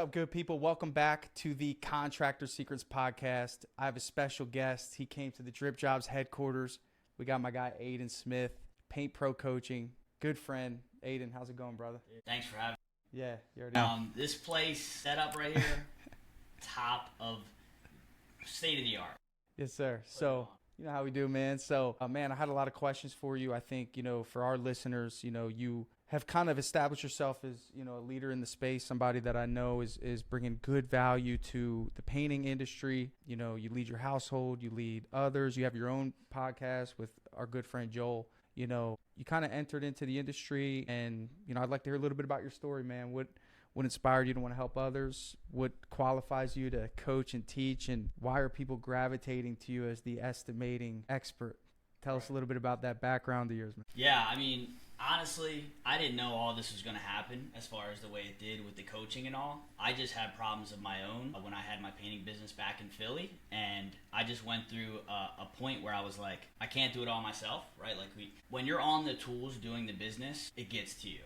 up, good people? Welcome back to the Contractor Secrets podcast. I have a special guest. He came to the Drip Jobs headquarters. We got my guy, Aiden Smith, Paint Pro Coaching. Good friend. Aiden, how's it going, brother? Thanks for having me. Yeah, you already know. This place set up right here, top of state of the art. Yes, sir. So, you know how we do, man. So, man, I had a lot of questions for you. I think, for our listeners, you have kind of established yourself as, a leader in the space, somebody that I know is bringing good value to the painting industry. You lead your household, you lead others. You have your own podcast with our good friend Joel. You kind of entered into the industry, and, I'd like to hear a little bit about your story, man. What inspired you to want to help others? What qualifies you to coach and teach? And why are people gravitating to you as the estimating expert? Tell us a little bit about that background of yours, man. Yeah, honestly, I didn't know all this was going to happen as far as the way it did with the coaching and all. I just had problems of my own when I had my painting business back in Philly, and I just went through a point where I was like, I can't do it all myself, right? Like when you're on the tools doing the business, it gets to you.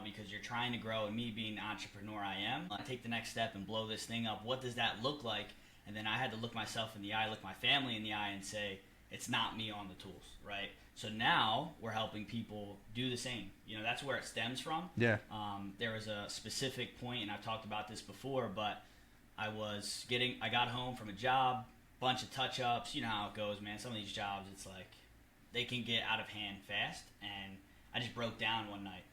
Because you're trying to grow, and me being the entrepreneur I am, I take the next step and blow this thing up. What does that look like? And then I had to look myself in the eye, look my family in the eye, and say, it's not me on the tools, right? So now we're helping people do the same. That's where it stems from. Yeah. There was a specific point, and I've talked about this before, but I got home from a job, bunch of touch-ups. You know how it goes, man. Some of these jobs, it's like they can get out of hand fast, and I just broke down one night.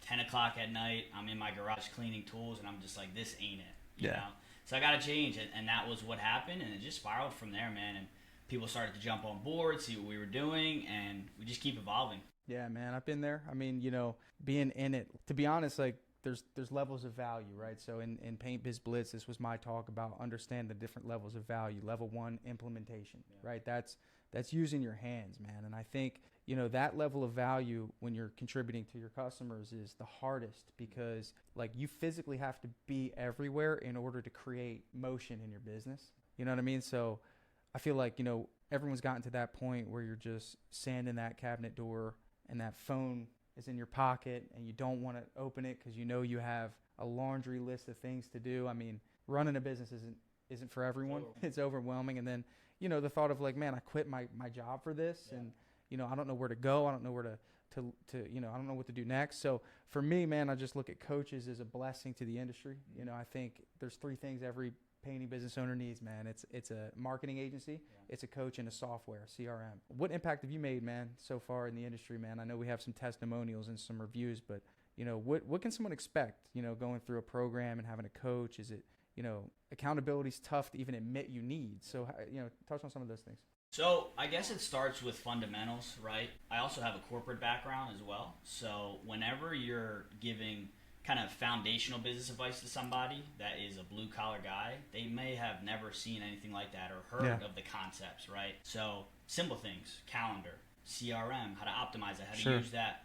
10 o'clock at night, I'm in my garage cleaning tools, and I'm just like, this ain't it, you know? So I got to change it, and that was what happened, and it just spiraled from there, man, and people started to jump on board, see what we were doing, and we just keep evolving. Yeah, man, I've been there. Being in it, to be honest, like, there's levels of value, right? So in Paint Biz Blitz, this was my talk about understand the different levels of value. Level 1, implementation, right? That's using your hands, man, and I think that level of value when you're contributing to your customers is the hardest because like you physically have to be everywhere in order to create motion in your business. You know what I mean? So I feel like, everyone's gotten to that point where you're just sanding that cabinet door and that phone is in your pocket and you don't want to open it because you have a laundry list of things to do. Running a business isn't for everyone. It's overwhelming. And then, the thought of like, man, I quit my job for this and I don't know where to go. I don't know where to I don't know what to do next. So for me, man, I just look at coaches as a blessing to the industry. I think there's 3 things every painting business owner needs, man. It's a marketing agency, it's a coach, and a software, CRM. What impact have you made, man, so far in the industry, man? I know we have some testimonials and some reviews, but what can someone expect, going through a program and having a coach? Is it, accountability's tough to even admit you need. So, touch on some of those things. So I guess it starts with fundamentals, right? I also have a corporate background as well. So whenever you're giving kind of foundational business advice to somebody that is a blue collar guy, they may have never seen anything like that or heard of the concepts, right? So simple things, calendar, CRM, how to optimize it, how to use that,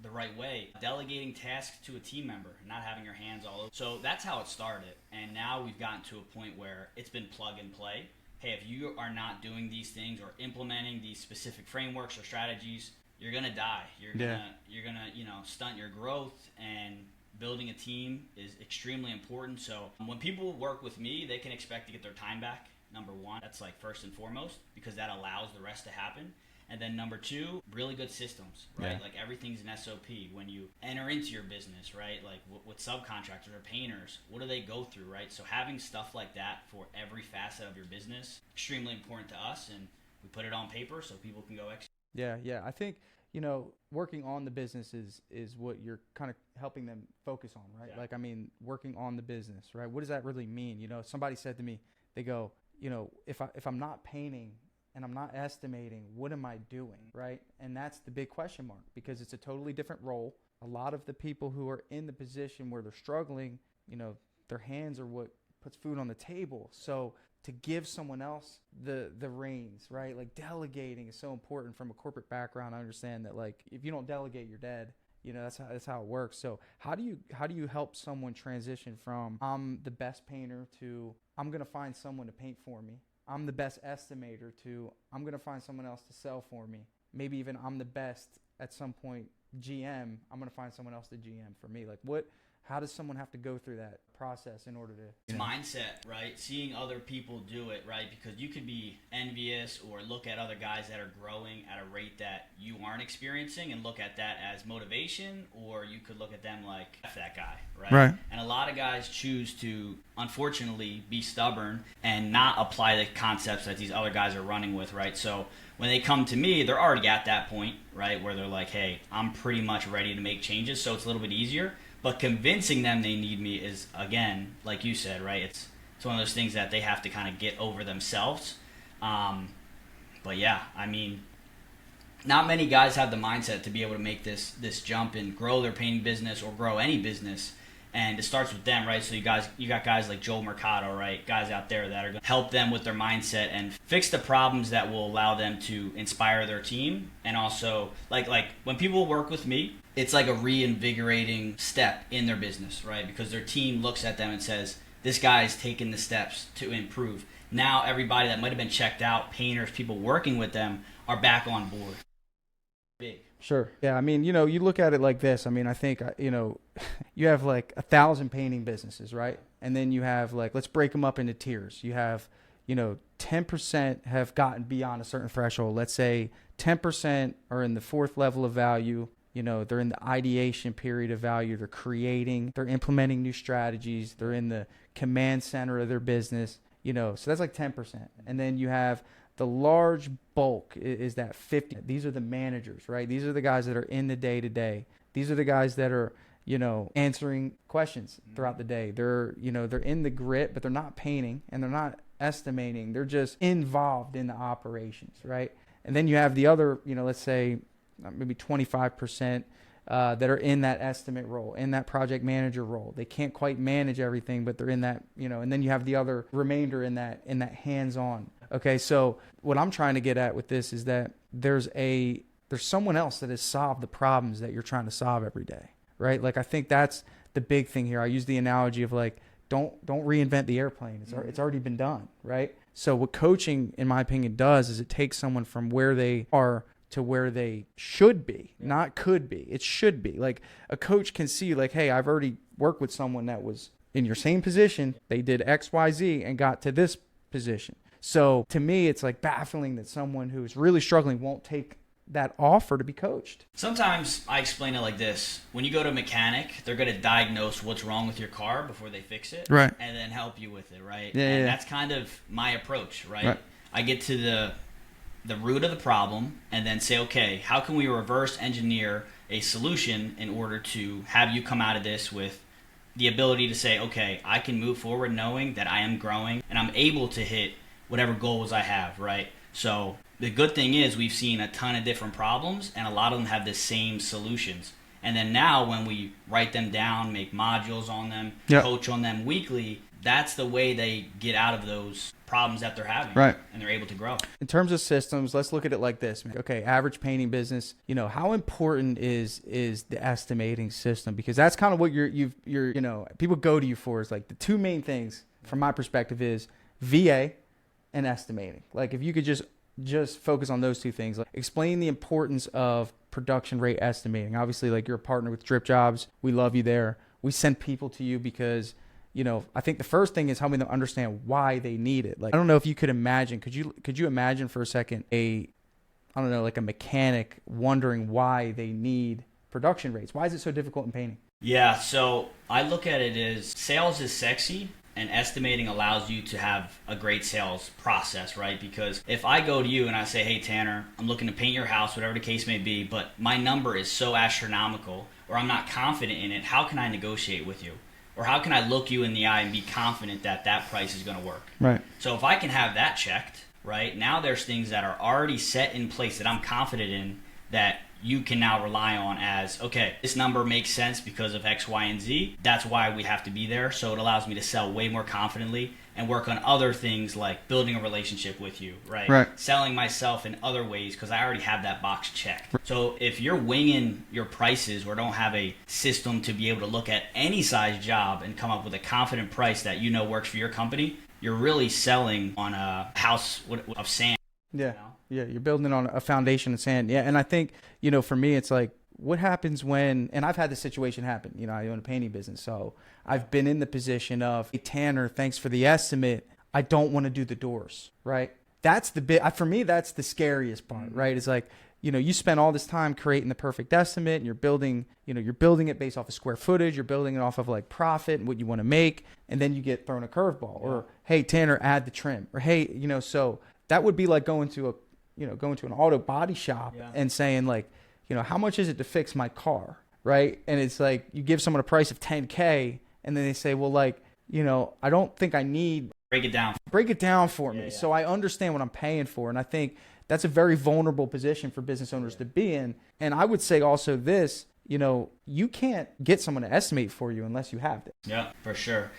the right way. Delegating tasks to a team member, not having your hands all over. So that's how it started. And now we've gotten to a point where it's been plug and play. Hey, if you are not doing these things or implementing these specific frameworks or strategies, you're gonna die. You're gonna stunt your growth, and building a team is extremely important. So when people work with me, they can expect to get their time back. Number 1, that's like first and foremost, because that allows the rest to happen. And then number 2, really good systems, right? Like everything's an SOP. When you enter into your business, right? Like with subcontractors or painters, what do they go through, right? So having stuff like that for every facet of your business, extremely important to us, and we put it on paper so people can go execute. Yeah. I think, working on the business is what you're kind of helping them focus on, right? Yeah. Like, working on the business, right? What does that really mean? Somebody said to me, they go, if I'm not painting and I'm not estimating, what am I doing, right? And that's the big question mark, because it's a totally different role. A lot of the people who are in the position where they're struggling, their hands are what puts food on the table. So to give someone else the reins, right? Like delegating is so important. From a corporate background, I understand that, like, if you don't delegate, you're dead. That's how it works. So how do you help someone transition from I'm the best painter to I'm going to find someone to paint for me? I'm the best estimator to I'm going to find someone else to sell for me. Maybe even I'm the best at some point GM. I'm going to find someone else to GM for me. Like, what How does someone have to go through that process in order to? It's mindset, right? Seeing other people do it, right? Because you could be envious or look at other guys that are growing at a rate that you aren't experiencing and look at that as motivation, or you could look at them like, F that guy, right? Right. And a lot of guys choose to, unfortunately, be stubborn and not apply the concepts that these other guys are running with, right? So when they come to me, they're already at that point, right? Where they're like, hey, I'm pretty much ready to make changes, so it's a little bit easier. But convincing them they need me is, again, like you said, right? It's one of those things that they have to kind of get over themselves. But yeah, I mean, not many guys have the mindset to be able to make this jump and grow their painting business or grow any business. And it starts with them, right? So you got guys like Joel Mercado, right? Guys out there that are going to help them with their mindset and fix the problems that will allow them to inspire their team. And also, like when people work with me, it's like a reinvigorating step in their business, right? Because their team looks at them and says, this guy's taking the steps to improve. Now everybody that might have been checked out, painters, people working with them, are back on board. Big. Sure. Yeah. I mean, you look at it like this. I mean, I think, you have like 1,000 painting businesses, right? And then you have like, let's break them up into tiers. You have, 10% have gotten beyond a certain threshold. Let's say 10% are in the 4th level of value. They're in the ideation period of value. They're creating, they're implementing new strategies. They're in the command center of their business, so that's like 10%. And then you have the large bulk is that 50. These are the managers, right? These are the guys that are in the day to day. These are the guys that are, answering questions throughout the day. They're, they're in the grit, but they're not painting and they're not estimating. They're just involved in the operations, right? And then you have the other, let's say maybe 25% that are in that estimate role, in that project manager role. They can't quite manage everything, but they're in that, and then you have the other remainder in that hands-on. Okay, so what I'm trying to get at with this is that there's someone else that has solved the problems that you're trying to solve every day, right? Like I think that's the big thing here. I use the analogy of like, don't reinvent the airplane. It's already been done, right? So what coaching, in my opinion, does is it takes someone from where they are to where they should be, not could be. It should be. Like a coach can see like, hey, I've already worked with someone that was in your same position. They did X, Y, Z and got to this position. So to me, it's like baffling that someone who's really struggling won't take that offer to be coached. Sometimes I explain it like this. When you go to a mechanic, they're going to diagnose what's wrong with your car before they fix it. Right. And then help you with it, right? Yeah, That's kind of my approach, right? I get to the root of the problem and then say, okay, how can we reverse engineer a solution in order to have you come out of this with the ability to say, okay, I can move forward knowing that I am growing and I'm able to hit whatever goals I have, right? So the good thing is we've seen a ton of different problems and a lot of them have the same solutions. And then now when we write them down, make modules on them, coach on them weekly, that's the way they get out of those problems that they're having, right? And they're able to grow. In terms of systems, let's look at it like this. Okay, average painting business. How important is the estimating system? Because that's kind of what you're people go to you for. Is like the two main things from my perspective is VA and estimating. Like if you could just focus on those two things. Like explain the importance of production rate estimating. Obviously, like you're a partner with Drip Jobs. We love you there. We send people to you because I think the first thing is helping them understand why they need it. Like, I don't know if you could imagine, could you imagine for a second like a mechanic wondering why they need production rates? Why is it so difficult in painting? Yeah, so I look at it as sales is sexy and estimating allows you to have a great sales process, right? Because if I go to you and I say, hey, Tanner, I'm looking to paint your house, whatever the case may be, but my number is so astronomical or I'm not confident in it, how can I negotiate with you? Or how can I look you in the eye and be confident that that price is going to work? Right. So if I can have that checked, right, now there's things that are already set in place that I'm confident in that you can now rely on as, okay, this number makes sense because of X, Y, and Z. That's why we have to be there. So it allows me to sell way more confidently and work on other things like building a relationship with you, right? Selling myself in other ways because I already have that box checked. So if you're winging your prices or don't have a system to be able to look at any size job and come up with a confident price that works for your company, you're really selling on a house of sand. Yeah. Yeah, you're building it on a foundation of sand. Yeah, and I think, for me, it's like what happens when, and I've had this situation happen, I own a painting business. So I've been in the position of, hey, Tanner, thanks for the estimate. I don't want to do the doors, right? That's the bit, for me, that's the scariest part, right? It's like, you spend all this time creating the perfect estimate and you're building it based off of square footage. You're building it off of like profit and what you want to make. And then you get thrown a curveball or, hey, Tanner, add the trim, or, hey, so that would be like going to an auto body shop and saying like, how much is it to fix my car? Right. And it's like, you give someone a price of $10K and then they say, well, like, I don't think I need. Break it down for me. So I understand what I'm paying for. And I think that's a very vulnerable position for business owners to be in. And I would say also this, you can't get someone to estimate for you unless you have this. Yeah, for sure.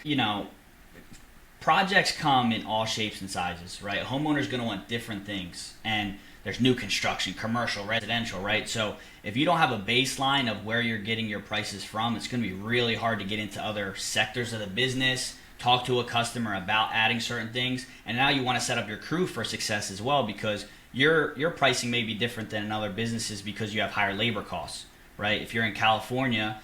Projects come in all shapes and sizes, right? A homeowner's going to want different things. And there's new construction, commercial, residential, right? So if you don't have a baseline of where you're getting your prices from, it's going to be really hard to get into other sectors of the business, talk to a customer about adding certain things. And now you want to set up your crew for success as well, because your pricing may be different than in other businesses because you have higher labor costs, right? If you're in California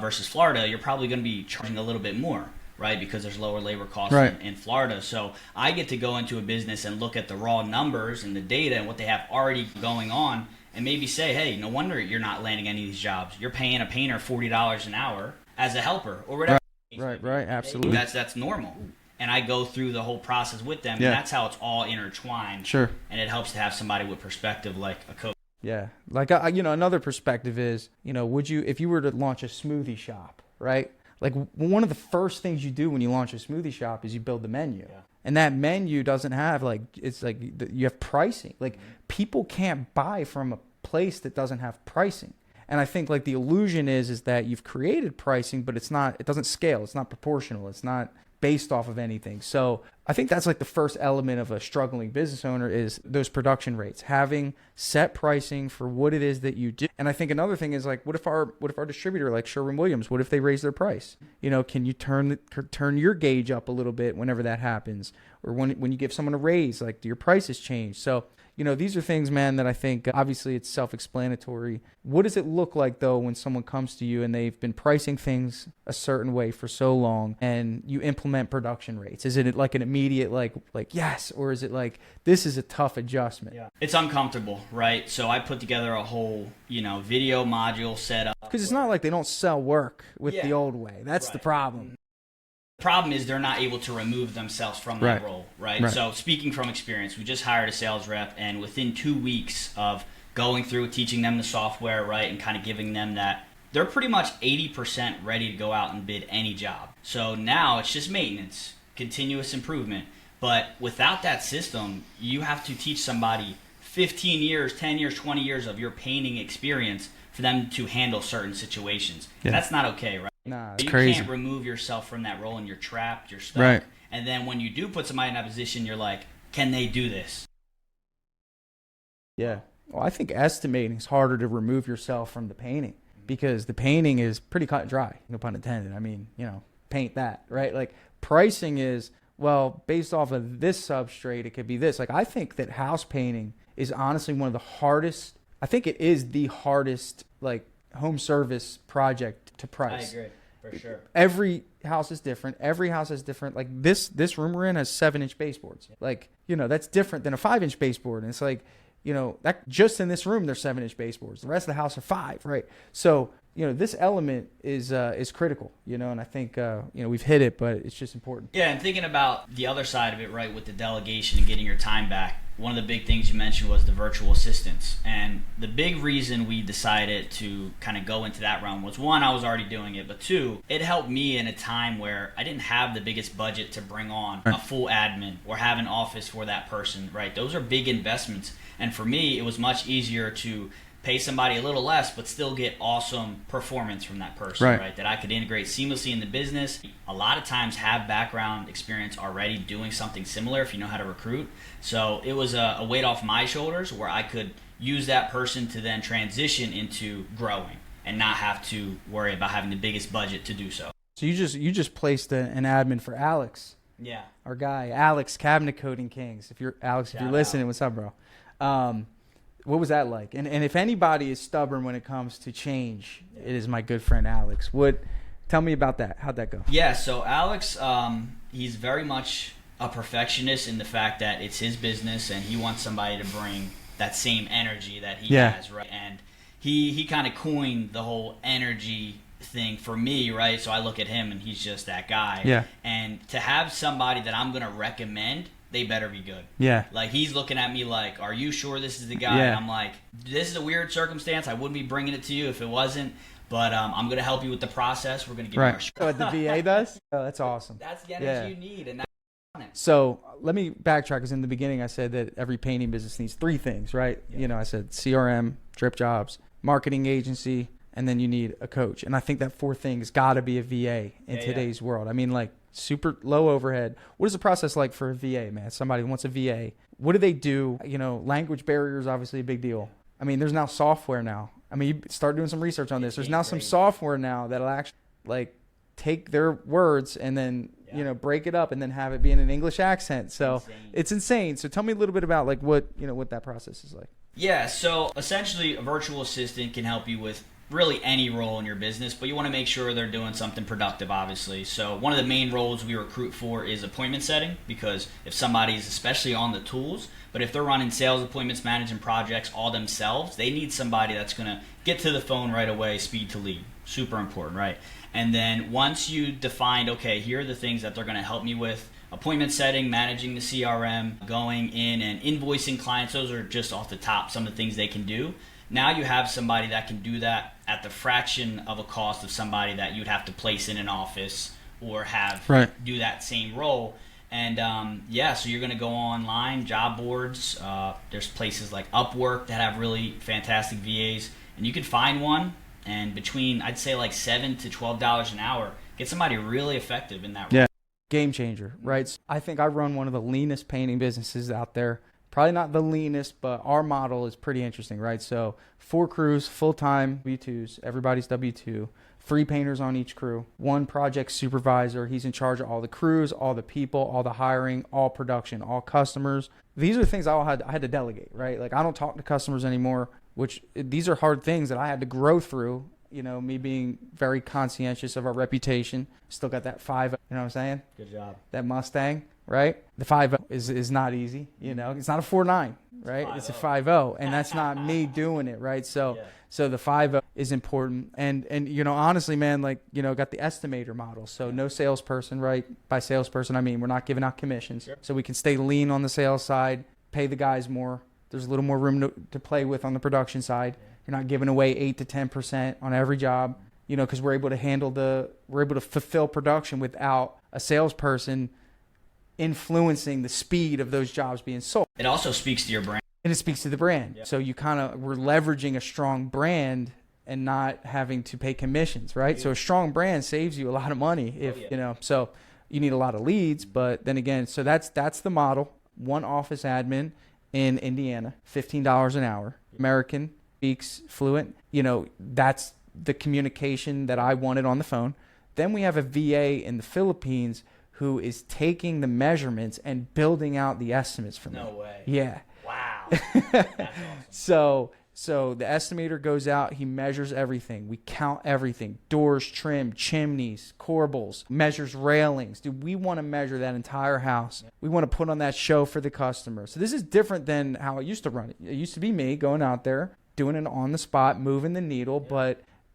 versus Florida, you're probably going to be charging a little bit more, right? Because there's lower labor costs in Florida. So I get to go into a business and look at the raw numbers and the data and what they have already going on and maybe say, hey, no wonder you're not landing any of these jobs. You're paying a painter $40 an hour as a helper or whatever. Right, absolutely. That's normal. And I go through the whole process with them, and that's how it's all intertwined. Sure. And it helps to have somebody with perspective like a coach. Yeah. Like, another perspective is, would you, if you were to launch a smoothie shop, right? Like, one of the first things you do when you launch a smoothie shop is you build the menu. Yeah. And that menu doesn't have, like, it's like you have pricing. Like, people can't buy from a place that doesn't have pricing. And I think, like, the illusion is that you've created pricing, but it doesn't scale. It's not proportional. It's not based off of anything. So I think that's like the first element of a struggling business owner is those production rates, having set pricing for what it is that you do. And I think another thing is like, what if our distributor like Sherwin-Williams, what if they raise their price? Can you turn your gauge up a little bit whenever that happens? Or when you give someone a raise, like, do your prices change? So, these are things, man, that I think obviously it's self-explanatory. What does it look like, though, when someone comes to you and they've been pricing things a certain way for so long and you implement production rates? Is it like an immediate, like yes, or is it like, this is a tough adjustment? Yeah. It's uncomfortable, right? So I put together a whole, video module setup. Because it's not like they don't sell work with the old way. That's the problem. The problem is they're not able to remove themselves from that role, right? So speaking from experience, we just hired a sales rep, and within 2 weeks of going through, teaching them the software, right, and kind of giving them that, they're pretty much 80% ready to go out and bid any job. So now it's just maintenance, continuous improvement. But without that system, you have to teach somebody 15 years, 10 years, 20 years of your painting experience for them to handle certain situations. Yeah. That's not okay, right? Nah, it's you crazy. Can't remove yourself from that role, and you're trapped, you're stuck. Right. And then when you do put somebody in that position, you're like, can they do this? Yeah. Well, I think estimating is harder to remove yourself from the painting because the painting is pretty cut and dry, no pun intended. I mean, paint that, right? Like, pricing is, well, based off of this substrate, it could be this. Like, I think that house painting is honestly one of the hardest, I think it is the hardest, like, home service project to price. I agree, for sure. Every house is different. Every house is different. Like, this room we're in has 7-inch baseboards. Like, that's different than a 5-inch baseboard. And it's like, that just in this room, there's 7-inch baseboards. The rest of the house are 5, right? So, this element is critical, and I think, we've hit it, but it's just important. Yeah, and thinking about the other side of it, right, with the delegation and getting your time back, one of the big things you mentioned was the virtual assistants. And the big reason we decided to kind of go into that realm was, one, I was already doing it, but two, it helped me in a time where I didn't have the biggest budget to bring on a full admin or have an office for that person, right? Those are big investments. And for me, it was much easier to pay somebody a little less but still get awesome performance from that person, right? That I could integrate seamlessly in the business. A lot of times have background experience already doing something similar if you know how to recruit. So it was a weight off my shoulders where I could use that person to then transition into growing and not have to worry about having the biggest budget to do so. So you just placed an admin for Alex. Yeah. Our guy, Alex, Cabinet Coating Kings. If you're listening, what's up, bro? What was that like? And if anybody is stubborn when it comes to change, it is my good friend Alex. Tell me about that. How'd that go? Yeah, so Alex, he's very much a perfectionist in the fact that it's his business and he wants somebody to bring that same energy that he has, right? And he kind of coined the whole energy thing for me, right? So I look at him and he's just that guy. Yeah. And to have somebody that I'm going to recommend, they better be good. Yeah. Like, he's looking at me like, are you sure this is the guy? Yeah. And I'm like, this is a weird circumstance. I wouldn't be bringing it to you if it wasn't. But I'm going to help you with the process. We're going to give you our So what the VA does? Oh, that's awesome. That's the energy you need. And that's on it. So let me backtrack, because in the beginning I said that every painting business needs 3 things, right? Yeah. I said CRM, drip jobs, marketing agency, and then you need a coach. And I think that 4 things got to be a VA in today's world. I mean, like, super low overhead. What is the process like for a VA, man? Somebody who wants a VA. What do they do? Language barrier is obviously a big deal. I mean, there's now software now. I mean, you start doing some research on this. There's now some software now that'll actually, like, take their words and then, break it up and then have it be in an English accent. So it's insane. So tell me a little bit about, like, what that process is like. Yeah, so essentially a virtual assistant can help you with really any role in your business, but you want to make sure they're doing something productive, obviously. So one of the main roles we recruit for is appointment setting, because if somebody's especially on the tools, but if they're running sales appointments, managing projects all themselves, they need somebody that's going to get to the phone right away, speed to lead. Super important, right? And then once you defined, okay, here are the things that they're going to help me with: appointment setting, managing the CRM, going in and invoicing clients. Those are just off the top some of the things they can do. Now you have somebody that can do that at the fraction of a cost of somebody that you'd have to place in an office or have do that same role. And so you're going to go online, job boards. There's places like Upwork that have really fantastic VAs, and you can find one. And between, I'd say, like $7 to $12 an hour, get somebody really effective in that role. Yeah, game changer, right? So I think I run one of the leanest painting businesses out there. Probably not the leanest, but our model is pretty interesting, right? So 4 crews, full-time W-2s, everybody's W-2, 3 painters on each crew, 1 project supervisor. He's in charge of all the crews, all the people, all the hiring, all production, all customers. These are things I had to delegate, right? Like, I don't talk to customers anymore, which these are hard things that I had to grow through. Me being very conscientious of our reputation. Still got that 5, you know what I'm saying? Good job. That Mustang, right? The 5 is not easy, It's not a 4.9, right? It's a 5.0, and that's not me doing it, right? So the 5.0 is important. And honestly, man, like, got the estimator model. So no salesperson, right? By salesperson, I mean, we're not giving out commissions. Sure. So we can stay lean on the sales side, pay the guys more. There's a little more room to play with on the production side. You're not giving away 8 to 10% on every job, because we're able to fulfill production without a salesperson influencing the speed of those jobs being sold. It also speaks to your brand. And it speaks to the brand. Yeah. So we're leveraging a strong brand and not having to pay commissions, right? Yeah. So a strong brand saves you a lot of money so you need a lot of leads, but then again, so that's the model. 1 office admin in Indiana, $15 an hour. American, speaks fluent. That's the communication that I wanted on the phone. Then we have a VA in the Philippines who is taking the measurements and building out the estimates for me. No way. Yeah. Wow. That's awesome. So the estimator goes out, he measures everything. We count everything: doors, trim, chimneys, corbels, measures railings. Dude, we want to measure that entire house. We want to put on that show for the customer. So this is different than how I used to run it. It used to be me going out there, doing it on the spot, moving the needle,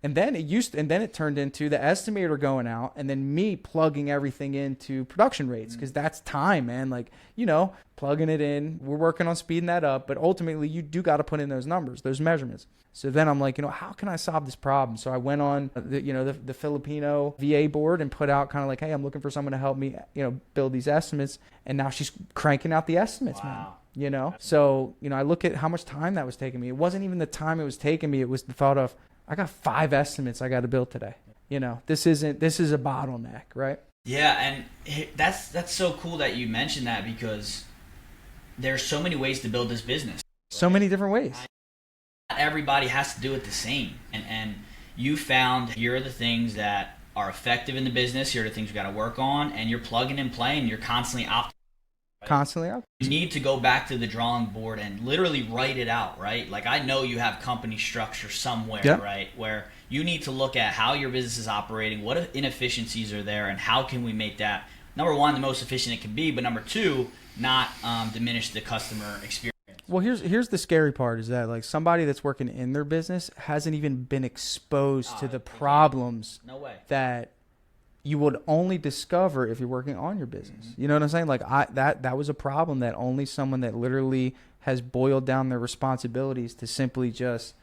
and then it turned into the estimator going out and then me plugging everything into production rates, because that's time, man. Like, plugging it in. We're working on speeding that up, but ultimately you do got to put in those numbers, those measurements. So then I'm like, how can I solve this problem? So I went on the Filipino VA board and put out kind of like, hey, I'm looking for someone to help me, build these estimates. And now she's cranking out the estimates, man. So, I look at how much time that was taking me. It wasn't even the time it was taking me. It was the thought of, I got 5 estimates I got to build today. This is a bottleneck, right? Yeah. And that's so cool that you mentioned that, because there's so many ways to build this business. So many different ways. Not everybody has to do it the same. And you found, here are the things that are effective in the business. Here are the things we got to work on. And you're plugging and playing. You're constantly optimizing. Constantly out. You need to go back to the drawing board and literally write it out, right? Like I know you have company structure somewhere, right? Where you need to look at how your business is operating, what inefficiencies are there, and how can we make that, number one, the most efficient it can be, but number two, not diminish the customer experience. Well, here's the scary part is that like somebody that's working in their business hasn't even been exposed to the problems that you would only discover if you're working on your business. You know what I'm saying? Like that was a problem that only someone that literally has boiled down their responsibilities to simply just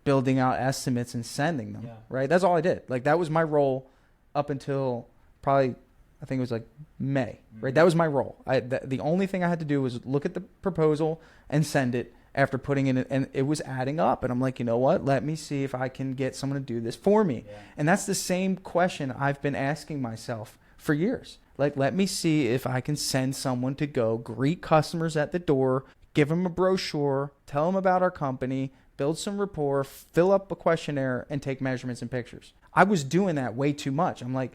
building out estimates and sending them, right? That's all I did. Like that was my role up until probably, I think it was like May, right? That was my role. The only thing I had to do was look at the proposal and send it after putting in it, and it was adding up. And I'm like, you know what? Let me see if I can get someone to do this for me. And that's the same question I've been asking myself for years. Like, let me see if I can send someone to go greet customers at the door, give them a brochure, tell them about our company, build some rapport, fill up a questionnaire, and take measurements and pictures. I was doing that way too much. I'm like,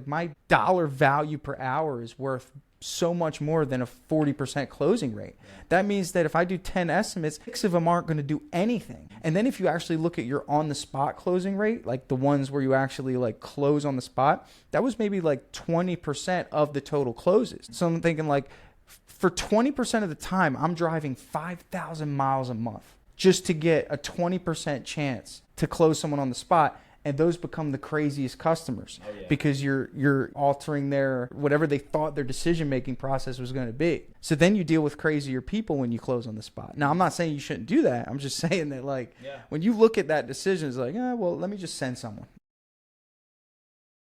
my dollar value per hour is worth so much more than a 40% closing rate. That means that if I do 10 estimates, 6 of them aren't going to do anything. And then if you actually look at your on the spot closing rate, like the ones where you actually like close on the spot, that was maybe like 20% of the total closes. So I'm thinking like for 20% of the time, I'm driving 5,000 miles a month just to get a 20% chance to close someone on the spot. And those become the craziest customers because you're altering their whatever they thought their decision-making process was going to be. So then you deal with crazier people when you close on the spot. Now, I'm not saying you shouldn't do that. I'm just saying that like when you look at that decision, it's like, well, let me just send someone.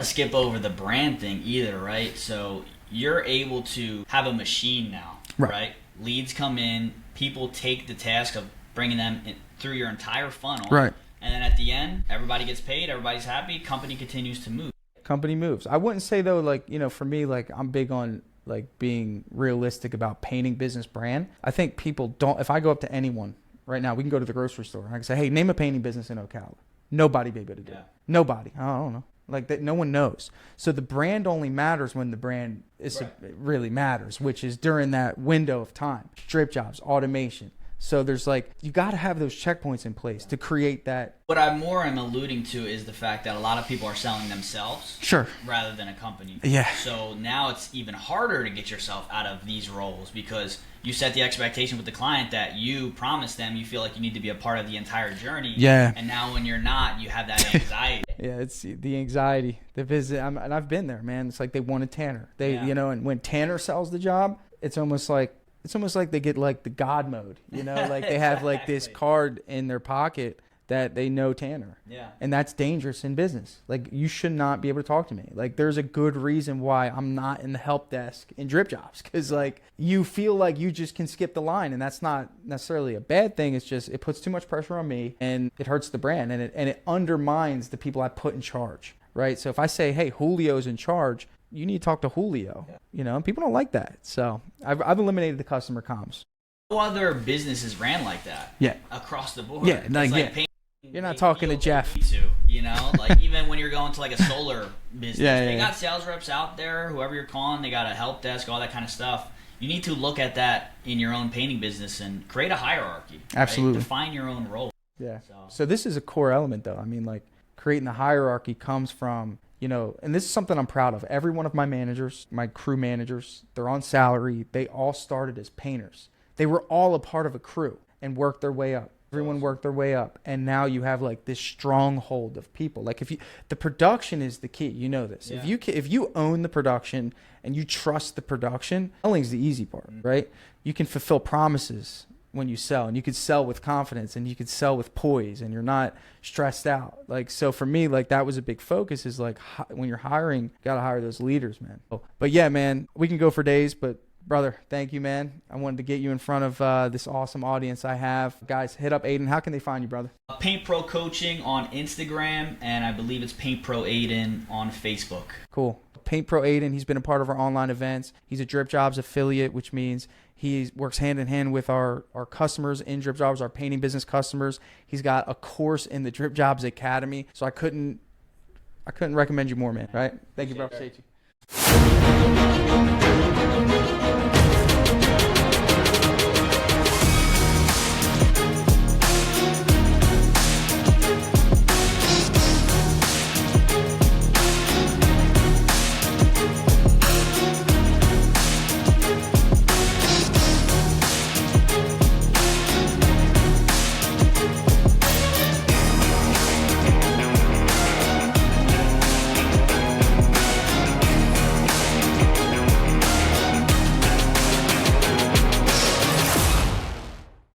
Skip over the brand thing either, right? So you're able to have a machine now, right? Leads come in, people take the task of bringing them in through your entire funnel. Right. And then at the end, everybody gets paid, everybody's happy, company continues to move. Company moves. I wouldn't say though, like, you know, for me, like I'm big on like being realistic about painting business brand. I think people don't, if I go up to anyone right now, we can go to the grocery store and I can say, hey, name a painting business in Ocala. Nobody be able to do it. Nobody. I don't know. Like that, no one knows. So the brand only matters when the brand is it really matters, which is during that window of time. Drip jobs, automation. So there's like, you got to have those checkpoints in place to create that. What I more am alluding to is the fact that a lot of people are selling themselves rather than a company. So now it's even harder to get yourself out of these roles because you set the expectation with the client that you promise them, you feel like you need to be a part of the entire journey. And now when you're not, you have that anxiety. It's the anxiety, the visit. And I've been there, man. It's like they want a Tanner. You know, and when Tanner sells the job, it's almost like they get like the God mode, you know, like they have like this card in their pocket that they know Tanner. And that's dangerous in business. Like you should not be able to talk to me. Like there's a good reason why I'm not in the help desk in drip jobs. Cause like you feel like you just can skip the line and that's not necessarily a bad thing. It's just, it puts too much pressure on me and it hurts the brand and it undermines the people I put in charge. Right. So if I say, hey, Julio's in charge, you need to talk to Julio, you know, people don't like that. So I've eliminated the customer comms. No other businesses ran like that. Across the board. You're not talking to Jeff. You know, like even when you're going to like a solar business, they got sales reps out there, whoever you're calling, they got a help desk, all that kind of stuff. You need to look at that in your own painting business and create a hierarchy. Absolutely. Define your own role. So this is a core element though. I mean, like creating the hierarchy comes from, you know, and this is something I'm proud of. Every one of my managers, my crew managers, they're on salary. They all started as painters. They were all a part of a crew and worked their way up. Everyone worked their way up. And now you have like this stronghold of people. Like the production is the key. You know this. If you own the production and you trust the production, selling's the easy part, right? You can fulfill promises when you sell and you could sell with confidence and you could sell with poise and you're not stressed out. Like, so for me, like that was a big focus is like when you're hiring, you got to hire those leaders, man. But yeah, man, we can go for days, but brother, thank you, man. I wanted to get you in front of this awesome audience I have. Guys, hit up Aiden. How can they find you, brother? Paint Pro Coaching on Instagram, and I believe it's Paint Pro Aiden on Facebook. Cool. Paint Pro Aiden, he's been a part of our online events. He's a Drip Jobs affiliate, which means he works hand in hand with our customers in Drip Jobs, our painting business customers. He's got a course in the Drip Jobs Academy. So I couldn't recommend you more, man. Right? Thank you, bro. Appreciate you.